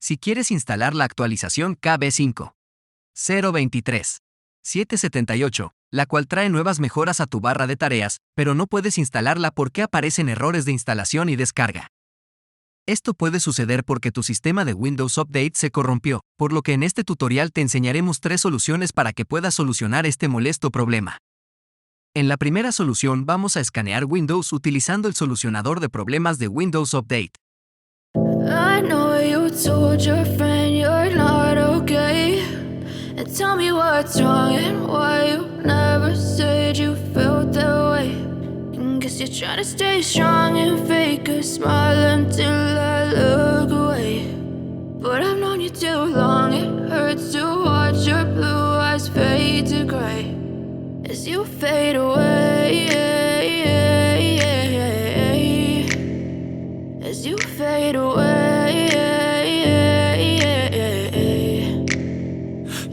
Si quieres instalar la actualización KB5 023 778, la cual trae nuevas mejoras a tu barra de tareas, pero no puedes instalarla porque aparecen errores de instalación y descarga. Esto puede suceder porque tu sistema de Windows Update se corrompió, por lo que en este tutorial te enseñaremos 3 soluciones para que puedas solucionar este molesto problema. En la primera solución vamos a escanear Windows utilizando el solucionador de problemas de Windows Update. I know you told your friend you're not okay. And tell me what's wrong and why you never said you felt that way. And guess you're trying to stay strong and fake a smile until I look away. But I've known you too long, it hurts to watch your blue eyes fade to gray as you fade away. As you fade away.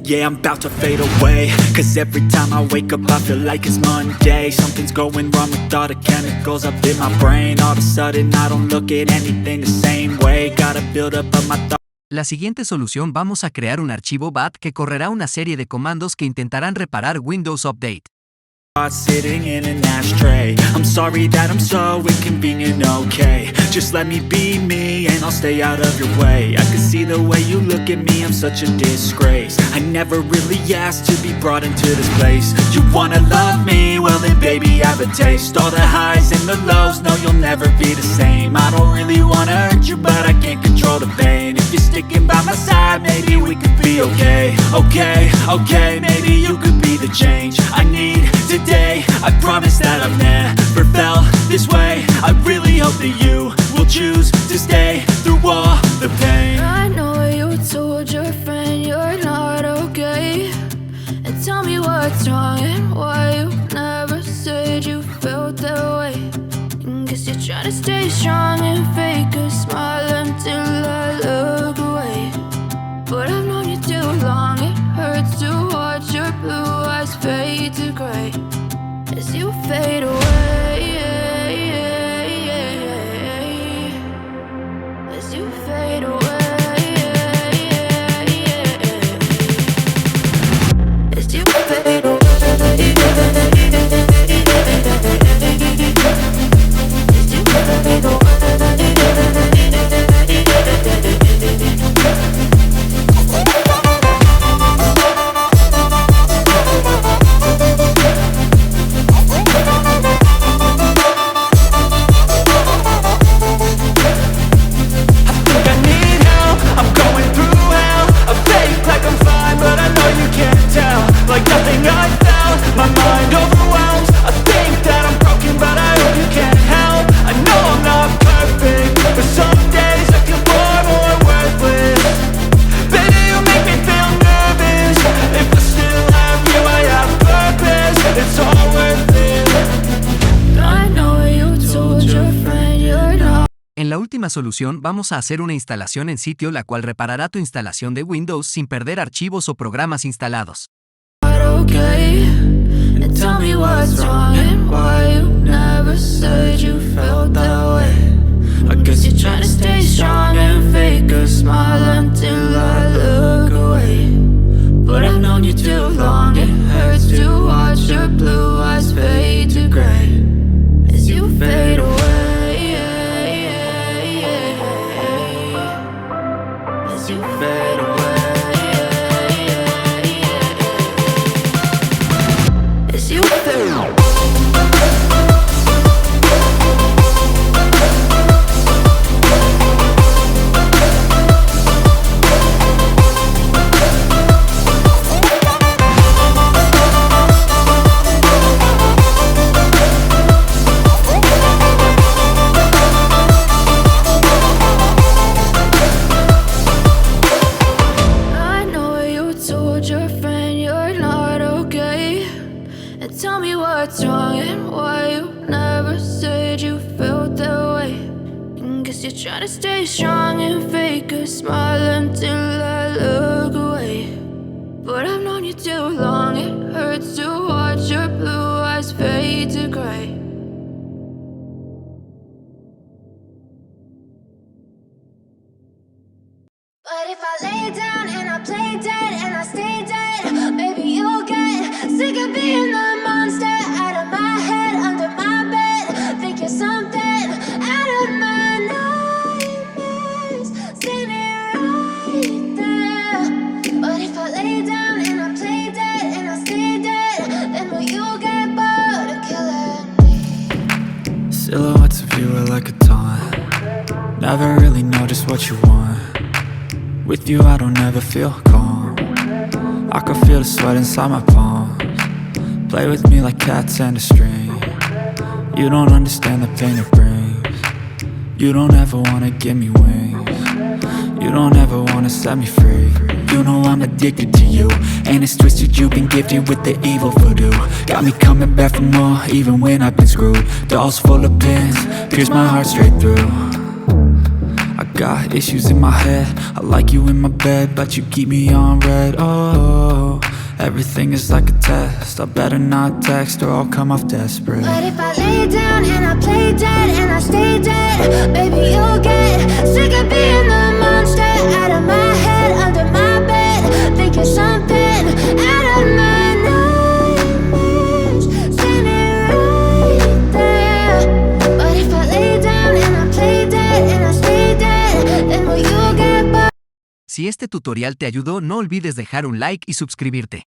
Yeah, I'm about to fade away, cause every time I wake up I feel like it's Monday. Something's going wrong with all the chemicals up in my brain. All of a sudden I don't look at anything the same way. Gotta build up of my thoughts. La siguiente solución vamos a crear un archivo BAT que correrá una serie de comandos que intentarán reparar Windows Update. Sitting in an ashtray. I'm sorry that I'm so inconvenient, okay. Just let me be me and I'll stay out of your way. I can see the way you look at me, I'm such a disgrace. I never really asked to be brought into this place. You wanna love me? Well then baby I have a taste. All the highs and the lows, no you'll never be the same. I don't really wanna hurt you but I can't control the pain. If you're sticking by my side, maybe we could be okay. Okay, maybe you could be the change I need today. I promise that I've never felt this way. I really hope that you will choose to stay through all the pain. I know you told your friend you're not okay. And tell me what's wrong and why you never said you felt that way. And guess you're trying to stay strong and fake a smile until I look away. But I've known you too long, it hurts to watch your blue eyes fade to gray as you fade away. As you fade away. As you fade away. As you fade away. Like nothing I felt, my mind overwhelms. I think that I'm broken, but I hope you can't help. I know I'm not perfect, but some days I feel far more worthless. Baby, you make me feel nervous. If I still have you, I have purpose. It's all worth it. I know you told your friend you're not. En la última solución vamos a hacer una instalación en sitio la cual reparará tu instalación de Windows sin perder archivos o programas instalados. Okay, and tell me what's wrong and why you never said you felt that way. I guess you're trying to stay strong and fake a smile until I look away. But I've known you too long, it hurts to watch your blue eyes fade to gray as you fade away. As you fade away. As you fade away. I know you told your friend you're not okay. And tell me what's wrong and why you never said you felt that way. And guess you're trying to stay strong and fake a smile until I look away. But I've known you too long, it hurts to watch your blue eyes fade to gray. But But if I lay down and I play dead and I stay dead, maybe you'll get sick of being the monster out of my head, under my bed. Think you're something out of my nightmares, standing right there. But if I lay down and I play dead and I stay dead, then will you get bored of killing me? Silhouettes of you are like a taunt. Never really know just what you want. With you I don't ever feel calm. I can feel the sweat inside my palms. Play with me like cats and a string. You don't understand the pain it brings. You don't ever wanna give me wings. You don't ever wanna set me free. You know I'm addicted to you, and it's twisted, you've been gifted with the evil voodoo. Got me coming back for more, even when I've been screwed. Dolls full of pins, pierce my heart straight through. I got issues in my head, I like you in my bed, but you keep me on red. Oh, everything is like a test, I better not text or I'll come off desperate. But if I lay down and I play dead and I stay dead, maybe you'll get sick of being the monster out of my head, under my bed. Think you're something out of my nightmares, standing right there. But if I lay down and I play dead and I stay dead, then will you get bored? Si este tutorial te ayudó, no olvides dejar un like y suscribirte.